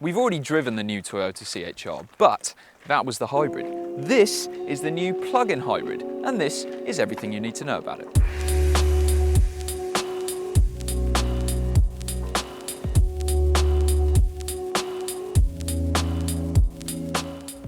We've already driven the new Toyota C-HR, but that was the hybrid. This is the new plug-in hybrid, and this is everything you need to know about it.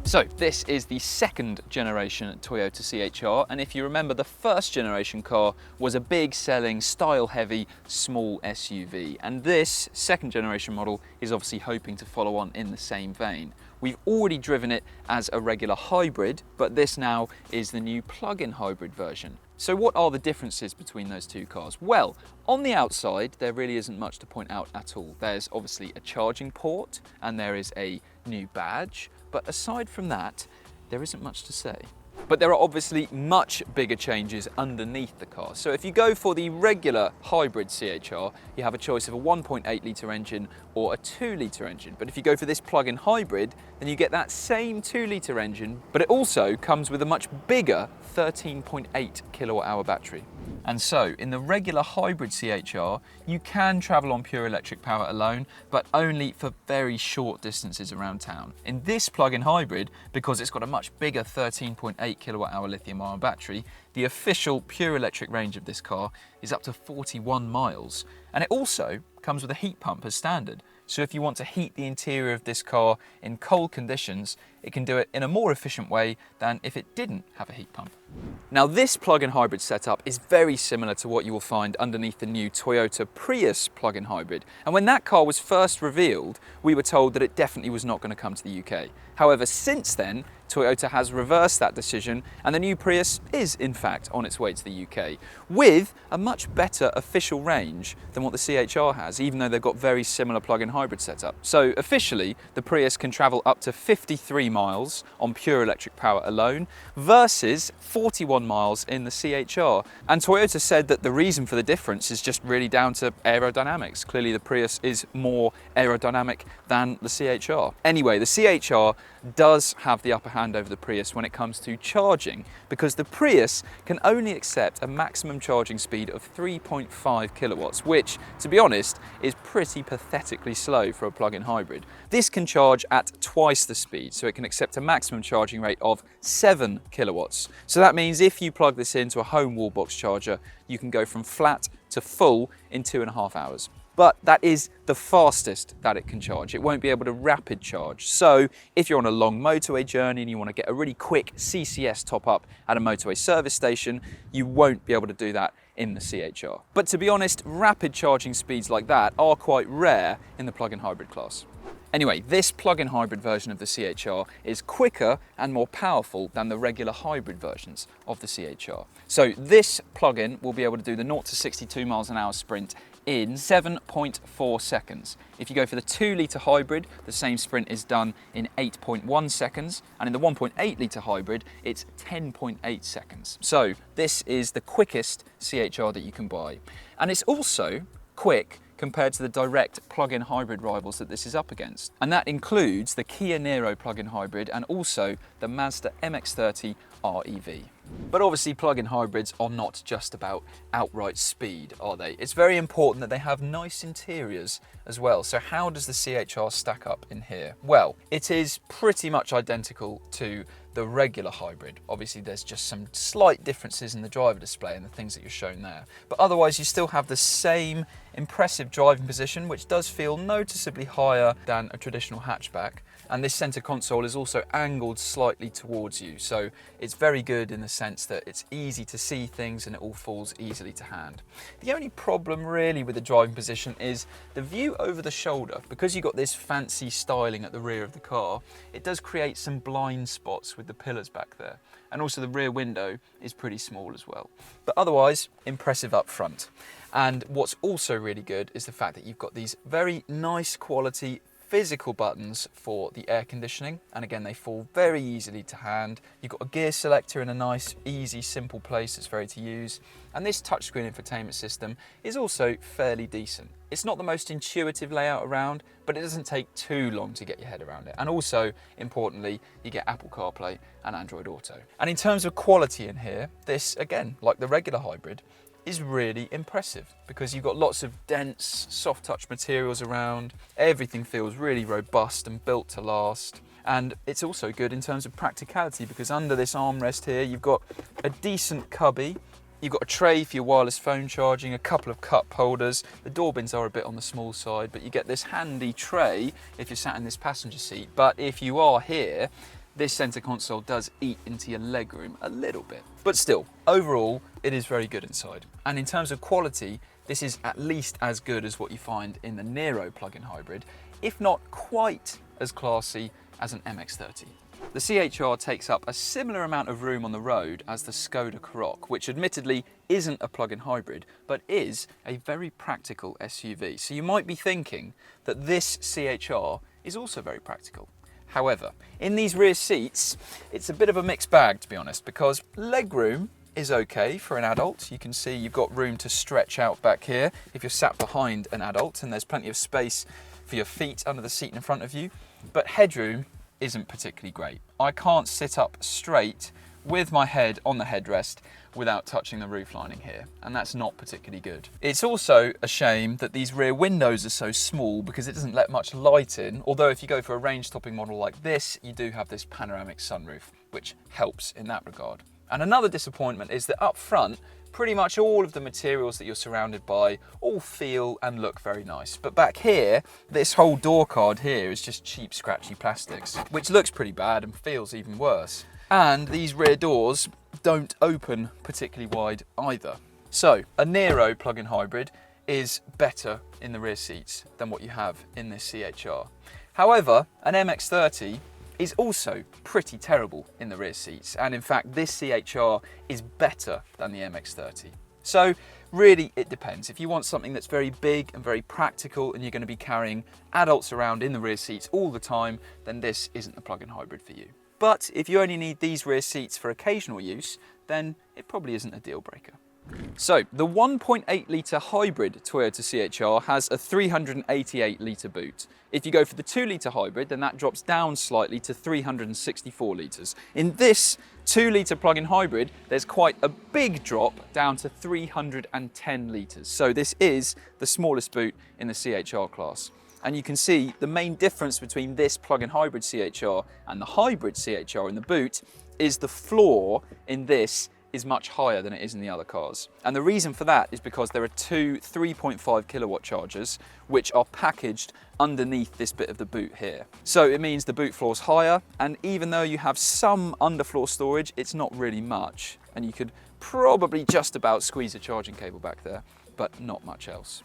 So this is the second generation Toyota C-HR, and if you remember, the first generation car was a big selling, style heavy, small SUV, and this second generation model is obviously hoping to follow on in the same vein. We've already driven it as a regular hybrid, but this now is the new plug-in hybrid version. So what are the differences between those two cars? Well, on the outside, there really isn't much to point out at all. There's obviously a charging port and there is a new badge, but aside from that, there isn't much to say. But there are obviously much bigger changes underneath the car. So if you go for the regular hybrid C-HR, you have a choice of a 1.8 litre engine or a 2 litre engine. But if you go for this plug-in hybrid, then you get that same 2 litre engine, but it also comes with a much bigger 13.8 kilowatt hour battery. And so in the regular hybrid C-HR, you can travel on pure electric power alone, but only for very short distances around town. In this plug-in hybrid, because it's got a much bigger 13.8 kilowatt hour lithium ion battery, the official pure electric range of this car is up to 41 miles. And it also comes with a heat pump as standard. So if you want to heat the interior of this car in cold conditions, it can do it in a more efficient way than if it didn't have a heat pump. Now this plug-in hybrid setup is very similar to what you will find underneath the new Toyota Prius plug-in hybrid. And when that car was first revealed, we were told that it definitely was not going to come to the UK. However, since then, Toyota has reversed that decision and the new Prius is in fact on its way to the UK with a much better official range than what the C-HR has, even though they've got very similar plug-in hybrid setup. So officially, the Prius can travel up to 53 miles on pure electric power alone versus 41 miles in the C-HR. And Toyota said that the reason for the difference is just really down to aerodynamics. Clearly the Prius is more aerodynamic than the C-HR. Anyway, the C-HR does have the upper hand over the Prius when it comes to charging, because the Prius can only accept a maximum charging speed of 3.5 kilowatts, which, to be honest, is pretty pathetically slow for a plug-in hybrid. This can charge at twice the speed, so it can accept a maximum charging rate of 7 kilowatts. So that means if you plug this into a home wall box charger, you can go from flat to full in 2.5 hours. But that is the fastest that it can charge. It won't be able to rapid charge. So if you're on a long motorway journey and you want to get a really quick CCS top up at a motorway service station, you won't be able to do that in the C-HR. But to be honest, rapid charging speeds like that are quite rare in the plug-in hybrid class. Anyway, this plug-in hybrid version of the C-HR is quicker and more powerful than the regular hybrid versions of the C-HR. So this plug-in will be able to do the 0 to 62 miles an hour sprint in 7.4 seconds. If you go for the 2 litre hybrid, the same sprint is done in 8.1 seconds, and in the 1.8 litre hybrid, it's 10.8 seconds. So this is the quickest C-HR that you can buy. And it's also quick compared to the direct plug-in hybrid rivals that this is up against. And that includes the Kia Niro plug-in hybrid and also the Mazda MX-30 REV. But obviously plug-in hybrids are not just about outright speed, are they? It's very important that they have nice interiors as well. So how does the C-HR stack up in here? Well, it is pretty much identical to the regular hybrid. Obviously there's just some slight differences in the driver display and the things that you're shown there. But otherwise you still have the same impressive driving position, which does feel noticeably higher than a traditional hatchback. And this center console is also angled slightly towards you. So it's very good in the sense that it's easy to see things and it all falls easily to hand. The only problem really with the driving position is the view over the shoulder. Because you've got this fancy styling at the rear of the car, it does create some blind spots with the pillars back there. And also the rear window is pretty small as well. But otherwise, impressive up front. And what's also really good is the fact that you've got these very nice quality physical buttons for the air conditioning, and again they fall very easily to hand. You've got a gear selector in a nice, easy, simple place that's very to use, and this touchscreen infotainment system is also fairly decent. It's not the most intuitive layout around, but it doesn't take too long to get your head around it. And also, importantly, you get Apple CarPlay and Android Auto. And in terms of quality in here, this, again, like the regular hybrid, is really impressive because you've got lots of dense, soft touch materials around. Everything feels really robust and built to last. And it's also good in terms of practicality because under this armrest here, you've got a decent cubby. You've got a tray for your wireless phone charging, a couple of cup holders. The door bins are a bit on the small side, but you get this handy tray if you're sat in this passenger seat. But if you are here, this centre console does eat into your legroom a little bit. But still, overall, it is very good inside. And in terms of quality, this is at least as good as what you find in the Niro plug-in hybrid, if not quite as classy as an MX-30. The C-HR takes up a similar amount of room on the road as the Skoda Karoq, which admittedly isn't a plug-in hybrid, but is a very practical SUV. So you might be thinking that this C-HR is also very practical. However, in these rear seats, it's a bit of a mixed bag, to be honest, because legroom is okay for an adult. You can see you've got room to stretch out back here if you're sat behind an adult, and there's plenty of space for your feet under the seat in front of you. But headroom isn't particularly great. I can't sit up straight with my head on the headrest without touching the roof lining here, and that's not particularly good. It's also a shame that these rear windows are so small because it doesn't let much light in, although if you go for a range-topping model like this, you do have this panoramic sunroof, which helps in that regard. And another disappointment is that up front, pretty much all of the materials that you're surrounded by all feel and look very nice. But back here, this whole door card here is just cheap, scratchy plastics, which looks pretty bad and feels even worse. And these rear doors don't open particularly wide either. So a Niro plug-in hybrid is better in the rear seats than what you have in this C-HR. However, an MX-30 is also pretty terrible in the rear seats, and in fact this C-HR is better than the MX-30. So really it depends. If you want something that's very big and very practical and you're going to be carrying adults around in the rear seats all the time, then this isn't the plug-in hybrid for you. But if you only need these rear seats for occasional use, then it probably isn't a deal breaker. So the 1.8 litre hybrid Toyota C-HR has a 388 litre boot. If you go for the 2 litre hybrid, then that drops down slightly to 364 litres. In this 2 litre plug-in hybrid, there's quite a big drop down to 310 litres. So this is the smallest boot in the C-HR class. And you can see the main difference between this plug-in hybrid C-HR and the hybrid C-HR in the boot is the floor in this is much higher than it is in the other cars. And the reason for that is because there are two 3.5 kilowatt chargers which are packaged underneath this bit of the boot here. So it means the boot floor's higher, and even though you have some underfloor storage, it's not really much. And you could probably just about squeeze a charging cable back there, but not much else.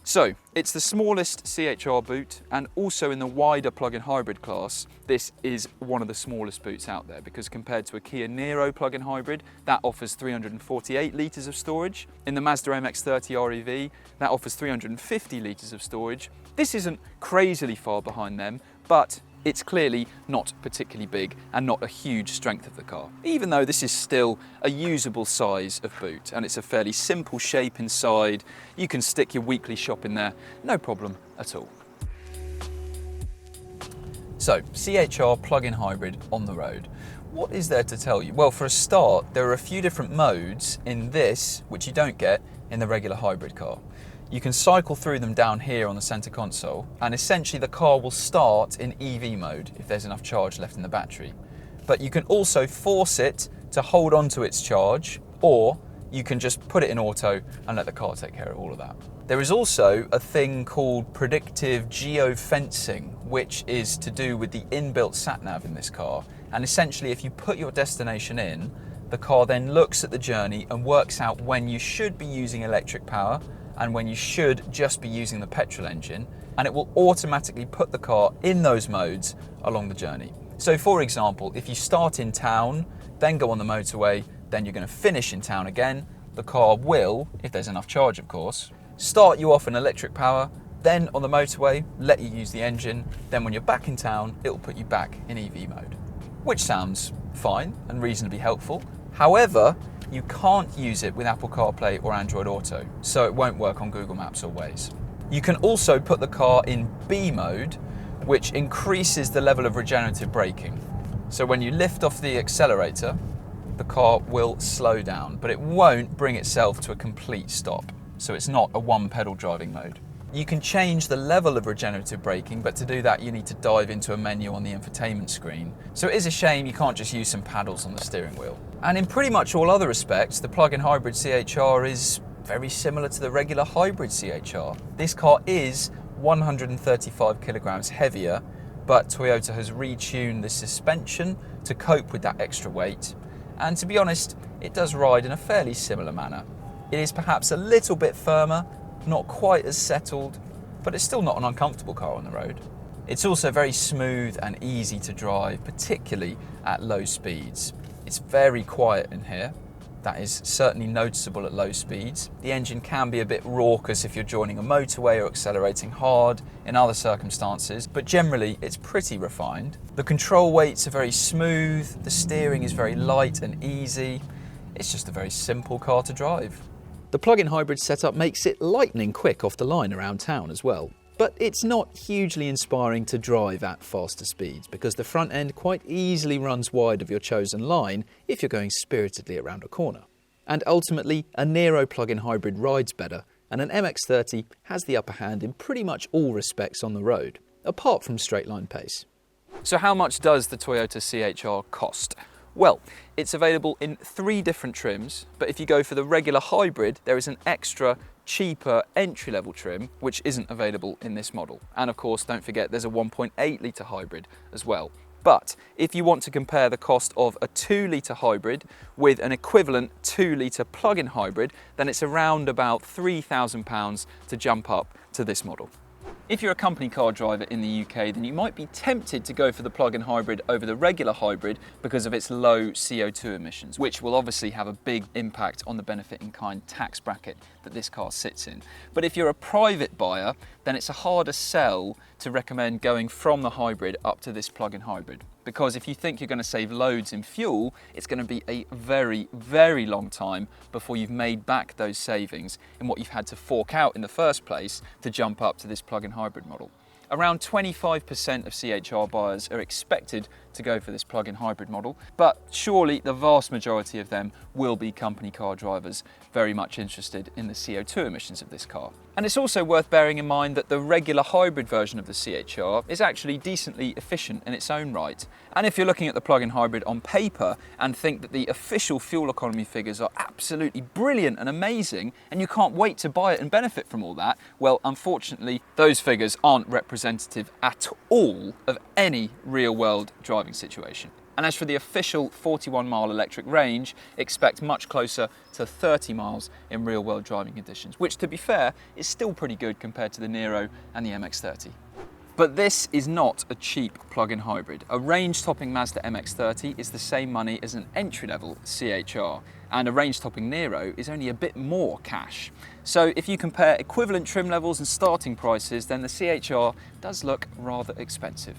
So it's the smallest C-HR boot, and also in the wider plug-in hybrid class, this is one of the smallest boots out there, because compared to a Kia Niro plug-in hybrid, that offers 348 litres of storage. In the Mazda MX-30 REV, that offers 350 litres of storage. This isn't crazily far behind them, but it's clearly not particularly big and not a huge strength of the car, even though this is still a usable size of boot, and it's a fairly simple shape inside. You can stick your weekly shop in there, no problem at all. So, C-HR plug-in hybrid on the road. What is there to tell you? Well, for a start, there are a few different modes in this, which you don't get in the regular hybrid car. You can cycle through them down here on the center console, and essentially the car will start in EV mode if there's enough charge left in the battery. But you can also force it to hold on to its charge, or you can just put it in auto and let the car take care of all of that. There is also a thing called predictive geofencing, which is to do with the inbuilt sat-nav in this car. And essentially, if you put your destination in, the car then looks at the journey and works out when you should be using electric power and when you should just be using the petrol engine, and it will automatically put the car in those modes along the journey. So for example, if you start in town, then go on the motorway, then you're going to finish in town again, the car will, if there's enough charge of course, start you off in electric power, then on the motorway, let you use the engine, then when you're back in town, it'll put you back in EV mode. Which sounds fine and reasonably helpful. However, you can't use it with Apple CarPlay or Android Auto, so it won't work on Google Maps or Waze. You can also put the car in B mode, which increases the level of regenerative braking. So when you lift off the accelerator, the car will slow down, but it won't bring itself to a complete stop. So it's not a one pedal driving mode. You can change the level of regenerative braking, but to do that you need to dive into a menu on the infotainment screen. So it is a shame you can't just use some paddles on the steering wheel. And in pretty much all other respects, the plug-in hybrid C-HR is very similar to the regular hybrid C-HR. This car is 135 kilograms heavier, but Toyota has retuned the suspension to cope with that extra weight. And to be honest, it does ride in a fairly similar manner. It is perhaps a little bit firmer, not quite as settled, but it's still not an uncomfortable car on the road. It's also very smooth and easy to drive, particularly at low speeds. It's very quiet in here. That is certainly noticeable at low speeds. The engine can be a bit raucous if you're joining a motorway or accelerating hard in other circumstances, but generally it's pretty refined. The control weights are very smooth, the steering is very light and easy. It's just a very simple car to drive. The plug-in hybrid setup makes it lightning quick off the line around town as well. But it's not hugely inspiring to drive at faster speeds because the front end quite easily runs wide of your chosen line if you're going spiritedly around a corner. And ultimately, a Niro plug-in hybrid rides better, and an MX-30 has the upper hand in pretty much all respects on the road, apart from straight line pace. So how much does the Toyota C-HR cost? Well, it's available in 3 different trims, but if you go for the regular hybrid, there is an extra cheaper entry-level trim which isn't available in this model. And of course, don't forget there's a 1.8 litre hybrid as well. But if you want to compare the cost of a 2 litre hybrid with an equivalent 2 litre plug-in hybrid, then it's around about £3,000 to jump up to this model. If you're a company car driver in the UK, then you might be tempted to go for the plug-in hybrid over the regular hybrid because of its low CO2 emissions, which will obviously have a big impact on the benefit in kind tax bracket that this car sits in. But if you're a private buyer, then it's a harder sell to recommend going from the hybrid up to this plug-in hybrid. Because if you think you're going to save loads in fuel, it's going to be a very, very long time before you've made back those savings in what you've had to fork out in the first place to jump up to this plug-in hybrid model. Around 25% of C-HR buyers are expected to go for this plug-in hybrid model, but surely the vast majority of them will be company car drivers very much interested in the CO2 emissions of this car. And it's also worth bearing in mind that the regular hybrid version of the C-HR is actually decently efficient in its own right. And if you're looking at the plug-in hybrid on paper and think that the official fuel economy figures are absolutely brilliant and amazing, and you can't wait to buy it and benefit from all that, well, unfortunately, those figures aren't representative at all of any real-world driving situation. And as for the official 41-mile electric range, expect much closer to 30 miles in real-world driving conditions, which, to be fair, is still pretty good compared to the Niro and the MX-30. But this is not a cheap plug-in hybrid. A range-topping Mazda MX-30 is the same money as an entry-level C-HR, and a range-topping Niro is only a bit more cash. So if you compare equivalent trim levels and starting prices, then the C-HR does look rather expensive.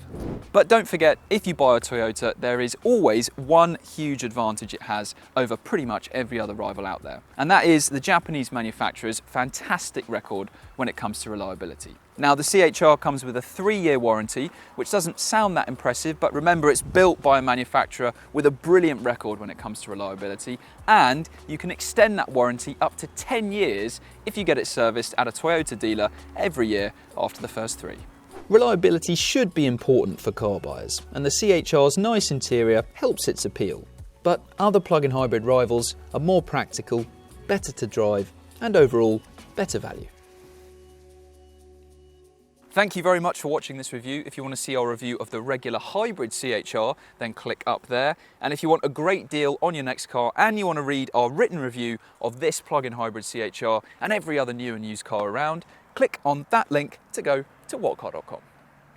But don't forget, if you buy a Toyota, there is always one huge advantage it has over pretty much every other rival out there. And that is the Japanese manufacturer's fantastic record when it comes to reliability. Now, the C-HR comes with a 3-year warranty, which doesn't sound that impressive, but remember it's built by a manufacturer with a brilliant record when it comes to reliability, and you can extend that warranty up to 10 years if you get it serviced at a Toyota dealer every year after the first 3. Reliability should be important for car buyers, and the C-HR's nice interior helps its appeal. But other plug-in hybrid rivals are more practical, better to drive, and overall, better value. Thank you very much for watching this review. If you want to see our review of the regular hybrid C-HR, then click up there. And if you want a great deal on your next car and you want to read our written review of this plug-in hybrid C-HR and every other new and used car around, click on that link to go to whatcar.com.